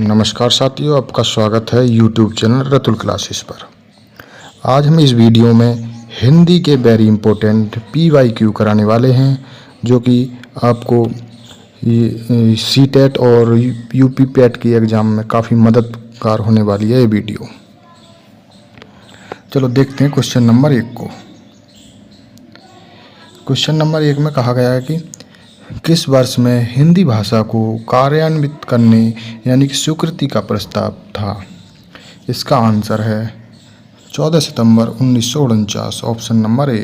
नमस्कार साथियों, आपका स्वागत है यूट्यूब चैनल रतुल क्लासेस पर। आज हम इस वीडियो में हिंदी के वेरी इंपॉर्टेंट PYQ कराने वाले हैं, जो कि आपको CTET और UP PET की एग्ज़ाम में काफ़ी मददगार होने वाली है ये वीडियो। चलो देखते हैं क्वेश्चन नंबर 1 को। क्वेश्चन नंबर 1 में कहा गया है कि किस वर्ष में हिंदी भाषा को कार्यान्वित करने यानी कि स्वीकृति का प्रस्ताव था? इसका आंसर है 14 सितंबर 1949, option number A.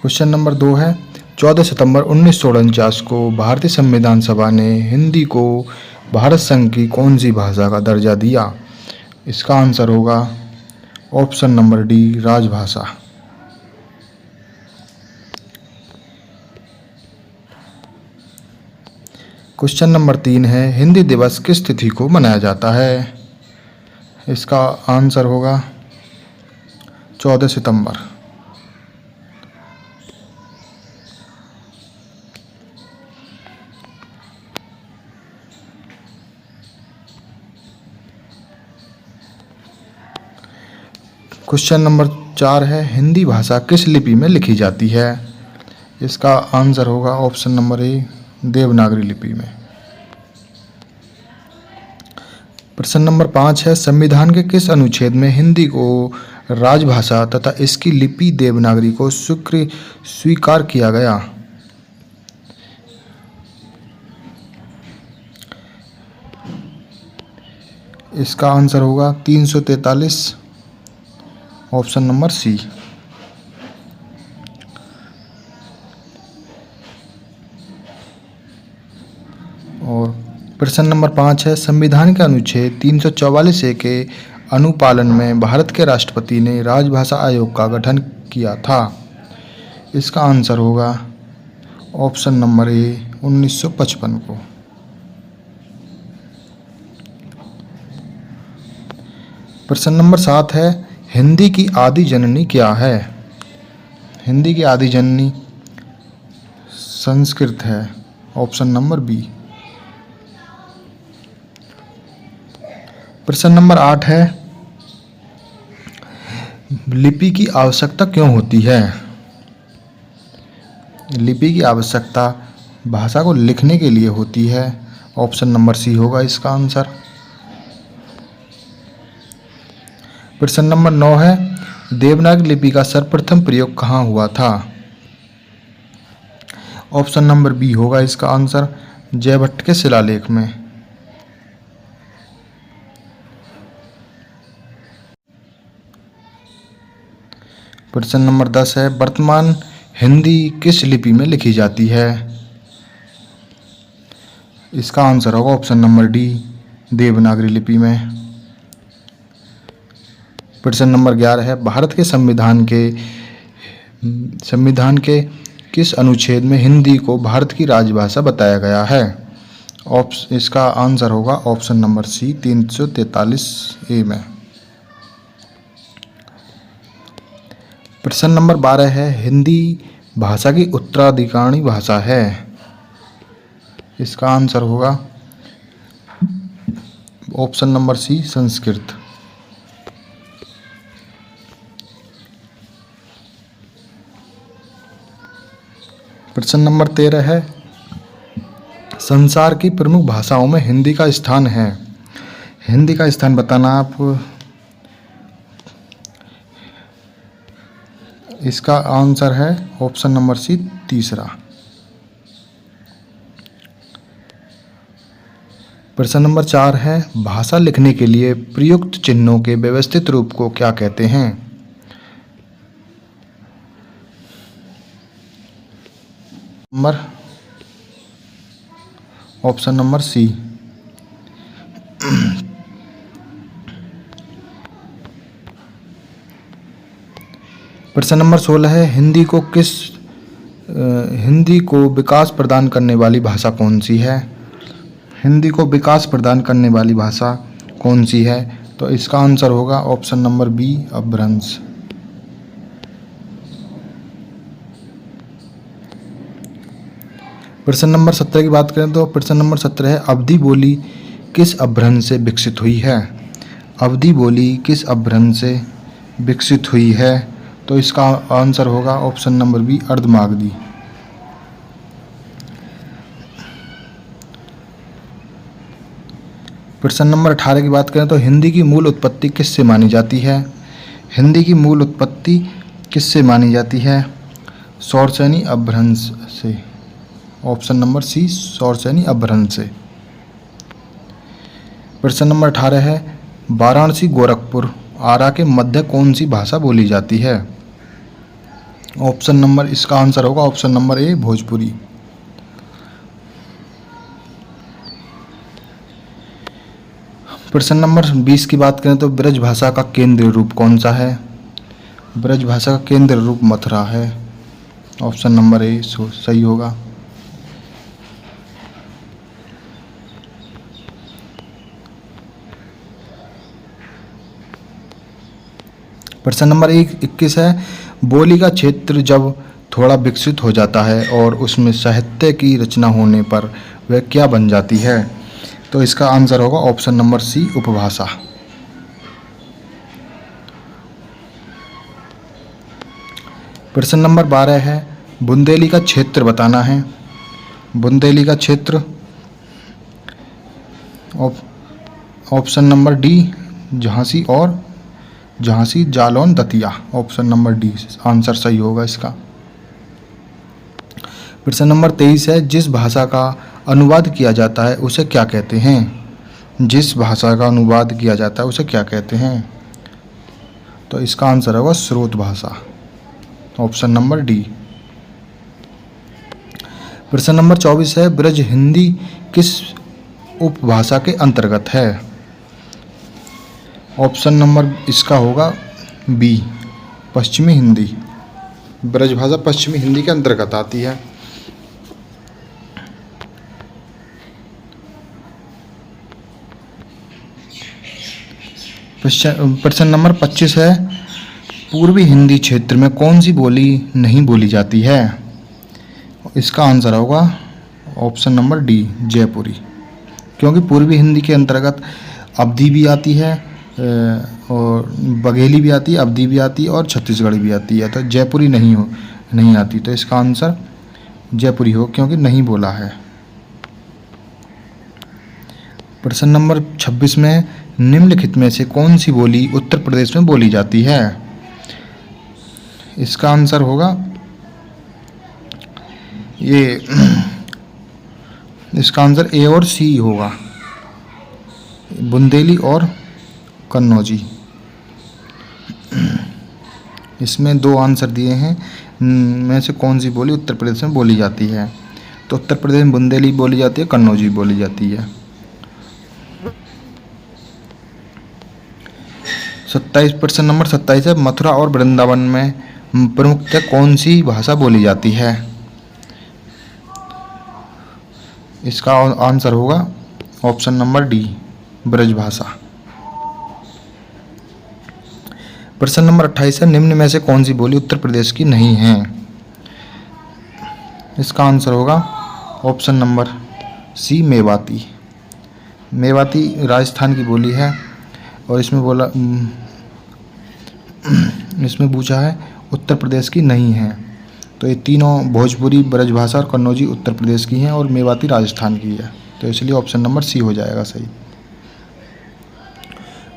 Question number 2 है 14 सितंबर 1949 को भारतीय संविधान सभा ने हिंदी को भारत संघ की कौन सी भाषा का दर्जा दिया? इसका आंसर होगा ऑप्शन नंबर डी, राजभाषा। क्वेश्चन नंबर 3 है हिंदी दिवस किस तिथि को मनाया जाता है? इसका आंसर होगा 14 सितंबर। क्वेश्चन नंबर 4 है हिंदी भाषा किस लिपि में लिखी जाती है? इसका आंसर होगा ऑप्शन नंबर ए, देवनागरी लिपि में। प्रश्न नंबर 5 है संविधान के किस अनुच्छेद में हिंदी को राजभाषा तथा इसकी लिपि देवनागरी को स्वीकार किया गया? इसका आंसर होगा 343, ऑप्शन नंबर सी। और प्रश्न नंबर 5 है संविधान के अनुच्छेद 344A के अनुपालन में भारत के राष्ट्रपति ने राजभाषा आयोग का गठन किया था। इसका आंसर होगा ऑप्शन नंबर ए, 1955 को। प्रश्न नंबर 7 है हिंदी की आदि जननी क्या है? हिंदी की आदि जननी संस्कृत है, ऑप्शन नंबर बी। प्रश्न नंबर 8 है लिपि की आवश्यकता क्यों होती है? लिपि की आवश्यकता भाषा को लिखने के लिए होती है, ऑप्शन नंबर सी होगा इसका आंसर। प्रश्न नंबर 9 है देवनागरी लिपि का सर्वप्रथम प्रयोग कहाँ हुआ था? ऑप्शन नंबर बी होगा इसका आंसर, जयभट्ट के शिलालेख में। प्रश्न नंबर 10 है वर्तमान हिंदी किस लिपि में लिखी जाती है? इसका आंसर होगा ऑप्शन नंबर डी, देवनागरी लिपि में। प्रश्न नंबर 11 है भारत के संविधान के किस अनुच्छेद में हिंदी को भारत की राजभाषा बताया गया है? इसका आंसर होगा ऑप्शन नंबर सी, 343A में। प्रश्न नंबर 12 है हिंदी भाषा की उत्तराधिकारी भाषा है। इसका आंसर होगा ऑप्शन नंबर सी, संस्कृत। प्रश्न नंबर 13 है संसार की प्रमुख भाषाओं में हिंदी का स्थान है। हिंदी का स्थान बताना आप। इसका आंसर है ऑप्शन नंबर सी, तीसरा। प्रश्न नंबर 4 है भाषा लिखने के लिए प्रयुक्त चिन्हों के व्यवस्थित रूप को क्या कहते हैं? Option number C. प्रश्न नंबर 16 है हिंदी को विकास प्रदान करने वाली भाषा कौन सी है? हिंदी को विकास प्रदान करने वाली भाषा कौन सी है? तो इसका आंसर होगा ऑप्शन नंबर बी, अपभ्रंश। प्रश्न नंबर 17 की बात करें तो प्रश्न नंबर 17 है अवधी बोली किस अपभ्रंश से विकसित हुई है। अवधी बोली किस अपभ्रंश से विकसित हुई है। तो इसका आंसर होगा ऑप्शन नंबर बी अर्धमागधी। प्रश्न नंबर 18 की बात करें तो हिंदी की मूल उत्पत्ति किससे मानी जाती है। हिंदी की मूल उत्पत्ति किससे मानी जाती है। शौरसेनी अपभ्रंश से। ऑप्शन नंबर सी शौरसेनी अपभ्रंश से। प्रश्न नंबर 18 है वाराणसी गोरखपुर आरा के मध्य कौन सी भाषा बोली जाती है। ऑप्शन नंबर इसका आंसर होगा ऑप्शन नंबर ए भोजपुरी। प्रश्न नंबर 20 की बात करें तो ब्रज भाषा का केंद्रीय रूप कौन सा है। ब्रज भाषा का केंद्रीय रूप मथुरा है। ऑप्शन नंबर ए सही होगा। प्रश्न नंबर 21 है बोली का क्षेत्र जब थोड़ा विकसित हो जाता है और उसमें साहित्य की रचना होने पर वह क्या बन जाती है। तो इसका आंसर होगा ऑप्शन नंबर सी उपभाषा। प्रश्न नंबर 12 है बुंदेली का क्षेत्र बताना है। बुंदेली का क्षेत्र option number D Jhansi Jalaun Datia. Option number D answer सही होगा इसका। प्रश्न नंबर 23 है जिस भाषा का अनुवाद किया जाता है उसे क्या कहते हैं। जिस भाषा का अनुवाद किया जाता है उसे क्या कहते हैं। तो इसका आंसर होगा स्रोत भाषा। Option number D. प्रश्न नंबर 24 है ब्रज हिंदी किस उपभाषा के अंतर्गत है। ऑप्शन नंबर इसका होगा बी पश्चिमी हिंदी। ब्रज भाषा पश्चिमी हिंदी के अंतर्गत आती है। प्रश्न नंबर 25 है पूर्वी हिंदी क्षेत्र में कौन सी बोली नहीं बोली जाती है। इसका आंसर होगा ऑप्शन नंबर डी जयपुरी, क्योंकि पूर्वी हिंदी के अंतर्गत अवधी भी आती है और बघेली भी आती है, अवधी भी आती है और छत्तीसगढ़ी भी आती है। तो जयपुरी नहीं आती। तो इसका आंसर जयपुरी हो क्योंकि नहीं बोला है। प्रश्न नंबर 26 में निम्नलिखित में से कौन सी बोली उत्तर प्रदेश में बोली जाती है। इसका आंसर होगा इसका आंसर ए और सी होगा, बुंदेली और कन्नौजी। इसमें दो आंसर दिए हैं में से कौन सी बोली उत्तर प्रदेश में बोली जाती है। तो उत्तर प्रदेश में बुंदेली बोली जाती है, कन्नौजी बोली जाती है। 27 प्रश्न नंबर 27 है मथुरा और वृंदावन में प्रमुखतः कौन सी भाषा बोली जाती है। इसका आंसर होगा ऑप्शन नंबर डी ब्रज भाषा। प्रश्न नंबर 28 है निम्न में से कौन सी बोली उत्तर प्रदेश की नहीं है। इसका आंसर होगा option number C Mewati. Mewati Rajasthan की बोली है और इसमें पूछा है उत्तर प्रदेश की नहीं है। तो ये तीनों भोजपुरी, ब्रजभाषा और कन्नौजी उत्तर प्रदेश की हैं और मेवाती राजस्थान की है। तो इसलिए ऑप्शन नंबर सी हो जाएगा सही।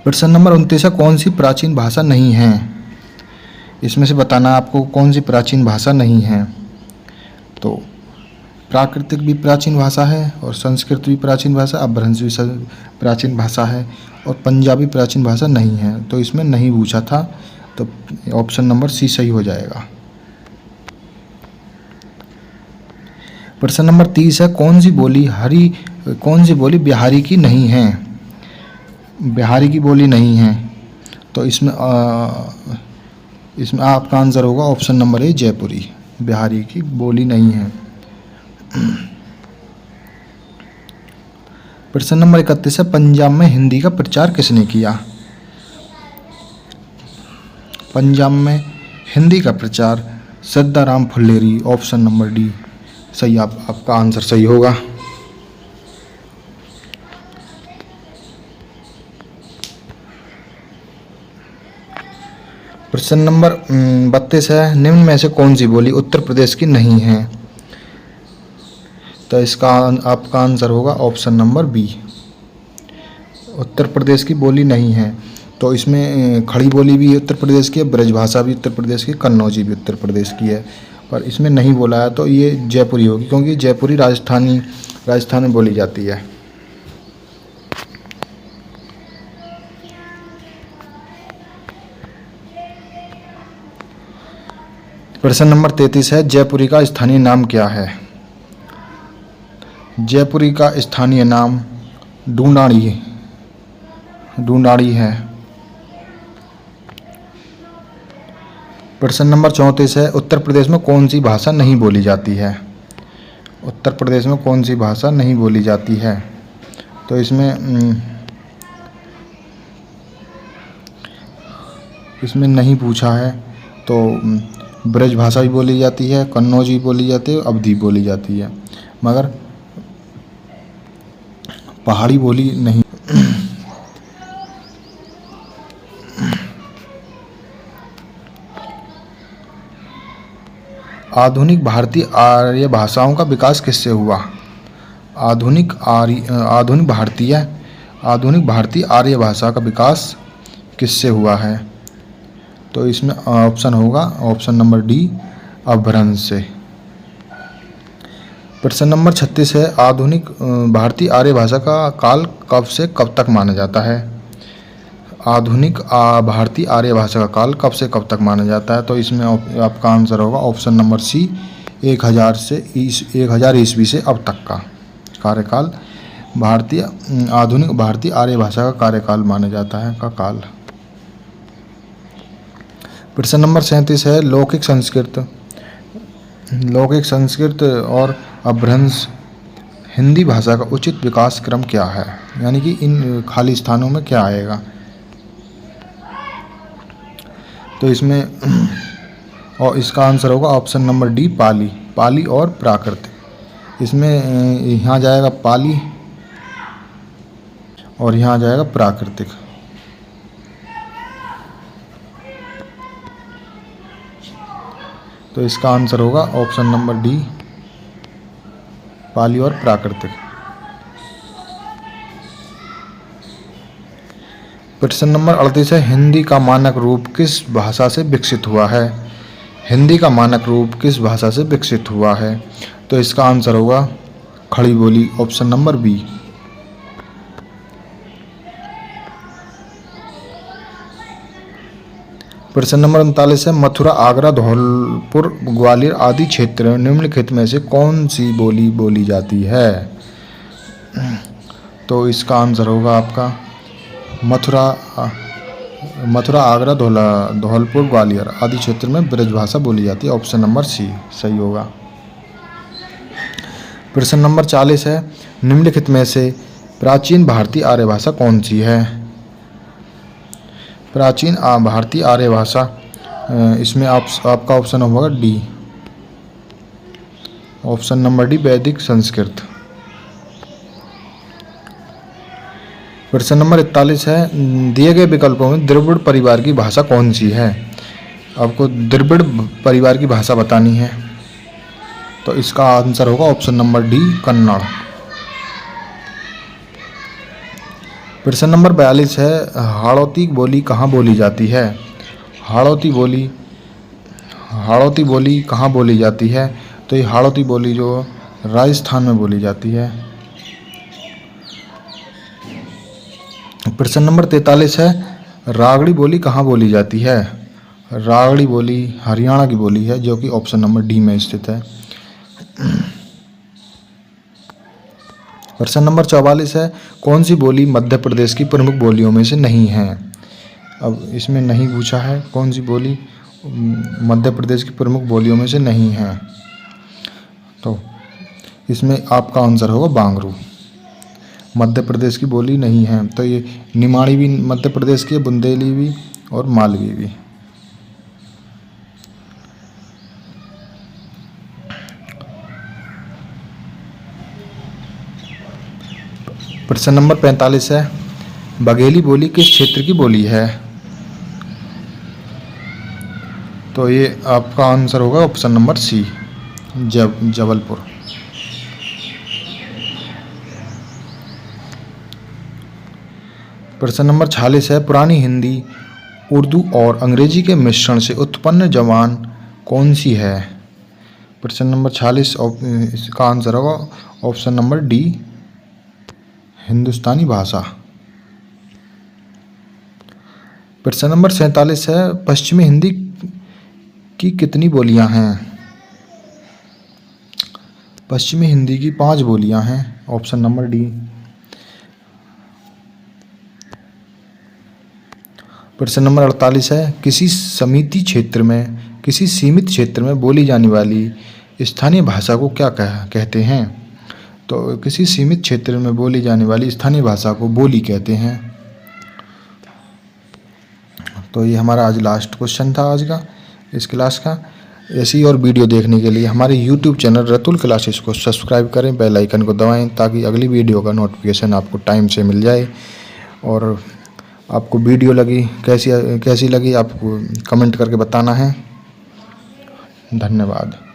प्रश्न नंबर 29 है कौन सी प्राचीन भाषा नहीं है। इसमें से बताना आपको कौन सी प्राचीन भाषा नहीं है। तो प्राकृतिक भी प्राचीन भाषा है और संस्कृत भी प्राचीन भाषा, अपभ्रंश भी प्राचीन भाषा है और पंजाबी प्राचीन भाषा नहीं है। तो इसमें नहीं पूछा था, तो ऑप्शन नंबर सी सही हो जाएगा। प्रश्न नंबर 30 है कौन सी बोली बिहारी की नहीं है। बिहारी की बोली नहीं है। तो इसमें आपका आंसर होगा ऑप्शन नंबर ए जयपुरी। बिहारी की बोली नहीं है। प्रश्न नंबर 31 है पंजाब में हिंदी का प्रचार किसने किया। पंजाब में हिंदी का प्रचार सिद्धाराम फुल्लेरी। ऑप्शन नंबर डी सही, आपका आंसर सही होगा। प्रश्न नंबर 32 है, निम्न में से कौन सी बोली उत्तर प्रदेश की नहीं है? तो इसका आपका आंसर होगा option number B, Uttar Pradesh की बोली नहीं है। तो इसमें खड़ी बोली भी उत्तर प्रदेश की है, ब्रजभाषा भी उत्तर प्रदेश की, कन्नौजी भी उत्तर प्रदेश की है, पर इसमें नहीं बोला है तो ये जयपुरी होगी, क्योंकि जयपुरी राजस्थान में बोली जाती है। प्रश्न नंबर 33 है, जयपुरी का स्थानीय नाम क्या है? जयपुरी का स्थानीय नाम ढूंढाड़ी है। प्रश्न नंबर 34 है, उत्तर प्रदेश में कौन सी भाषा नहीं बोली जाती है? उत्तर प्रदेश में कौन सी भाषा नहीं बोली जाती है? तो इसमें नहीं पूछा है, तो ब्रज भाषा भी बोली जाती है, कन्नौजी बोली जाती है, अवधी बोली जाती है, मगर पहाड़ी बोली नहीं। आधुनिक भारतीय आर्य भाषाओं का विकास किससे हुआ? आधुनिक भारतीय आर्य भाषा का विकास किससे हुआ है? तो इसमें ऑप्शन होगा ऑप्शन नंबर डी, अपभ्रंश से। प्रश्न नंबर 36 है, आधुनिक भारतीय आर्य भाषा का काल कब से कब तक माना जाता है? आधुनिक भारतीय आर्य भाषा का काल कब से कब तक माना जाता है? तो इसमें आपका आंसर होगा ऑप्शन नंबर सी, 1000 ईस्वी से अब तक का कार्यकाल आधुनिक भारतीय आर्य भाषा का कार्यकाल माना जाता है का काल। प्रश्न नंबर 37 है, लौकिक संस्कृत और अपभ्रंश हिंदी भाषा का उचित विकास क्रम क्या है? यानी कि इन खाली स्थानों में क्या आएगा? तो इसमें और इसका आंसर होगा ऑप्शन नंबर डी, पाली और प्राकृतिक। इसमें यहाँ जाएगा पाली और यहाँ जाएगा प्राकृतिक। तो इसका आंसर होगा ऑप्शन नंबर डी, पाली और प्राकृतिक। प्रश्न नंबर 38 है, हिंदी का मानक रूप किस भाषा से विकसित हुआ है? हिंदी का मानक रूप किस भाषा से विकसित हुआ है? तो इसका आंसर होगा खड़ी बोली, ऑप्शन नंबर बी। प्रश्न नंबर 39 है, मथुरा, आगरा, धौलपुर, ग्वालियर आदि क्षेत्र निम्नलिखित में से कौन सी बोली बोली जाती है? तो इसका आंसर होगा आपका मथुरा, आगरा, धौलपुर, ग्वालियर आदि क्षेत्र में ब्रजभाषा बोली जाती है, ऑप्शन नंबर सी सही होगा। प्रश्न नंबर 40 है, निम्नलिखित में से प्राचीन भारतीय आर्य भाषा कौन सी है? प्राचीन भारतीय आर्य भाषा, इसमें आपका ऑप्शन होगा डी, ऑप्शन नंबर डी, वैदिक संस्कृत। प्रश्न नंबर 41 है, दिए गए विकल्पों में द्रविड़ परिवार की भाषा कौन सी है? आपको द्रविड़ परिवार की भाषा बतानी है, तो इसका आंसर होगा ऑप्शन नंबर डी, कन्नड़। प्रश्न नंबर 42 है, हाड़ौती बोली कहाँ बोली जाती है? हाड़ौती बोली कहाँ बोली जाती है? तो ये हाड़ौती बोली जो राजस्थान में बोली जाती है। प्रश्न नंबर 43 है, रागड़ी बोली कहाँ बोली जाती है? रागड़ी बोली हरियाणा की बोली है, जो कि ऑप्शन नंबर डी में स्थित है। प्रश्न नंबर 44 है, कौन सी बोली मध्य प्रदेश की प्रमुख बोलियों में से नहीं है? अब इसमें नहीं पूछा है कौन सी बोली मध्य प्रदेश की प्रमुख बोलियों में से नहीं है, तो इसमें आपका आंसर होगा बांगरू, मध्य प्रदेश की बोली नहीं है। तो ये निमाड़ी भी मध्य प्रदेश की है, बुंदेली भी और मालवी भी। प्रश्न नंबर 45 है, बघेली बोली किस क्षेत्र की बोली है? तो ये आपका आंसर होगा ऑप्शन नंबर सी, जबलपुर। प्रश्न नंबर 46 है, पुरानी हिंदी, उर्दू और अंग्रेजी के मिश्रण से उत्पन्न जबान कौन सी है? प्रश्न नंबर 46 इसका आंसर होगा ऑप्शन नंबर डी, हिंदुस्तानी भाषा। प्रश्न नंबर 47 है, पश्चिमी हिंदी की कितनी बोलियां हैं? पश्चिमी हिंदी की 5 बोलियां हैं, ऑप्शन नंबर डी। प्रश्न नंबर 48 है, किसी सीमित क्षेत्र में बोली जाने वाली स्थानीय भाषा को क्या कहते हैं? तो किसी सीमित क्षेत्र में बोली जाने वाली स्थानीय भाषा को बोली कहते हैं। तो ये हमारा आज लास्ट क्वेश्चन था आज का, इस क्लास का। ऐसी और वीडियो देखने के लिए हमारे YouTube चैनल रतुल क्लासेस को सब्सक्राइब करें, बेल आइकन को दबाएं ताकि अगली वीडियो का नोटिफिकेशन आपको टाइम से मिल जाए। और आपको वीडियो कैसी लगी आपको कमेंट करके बताना है। धन्यवाद।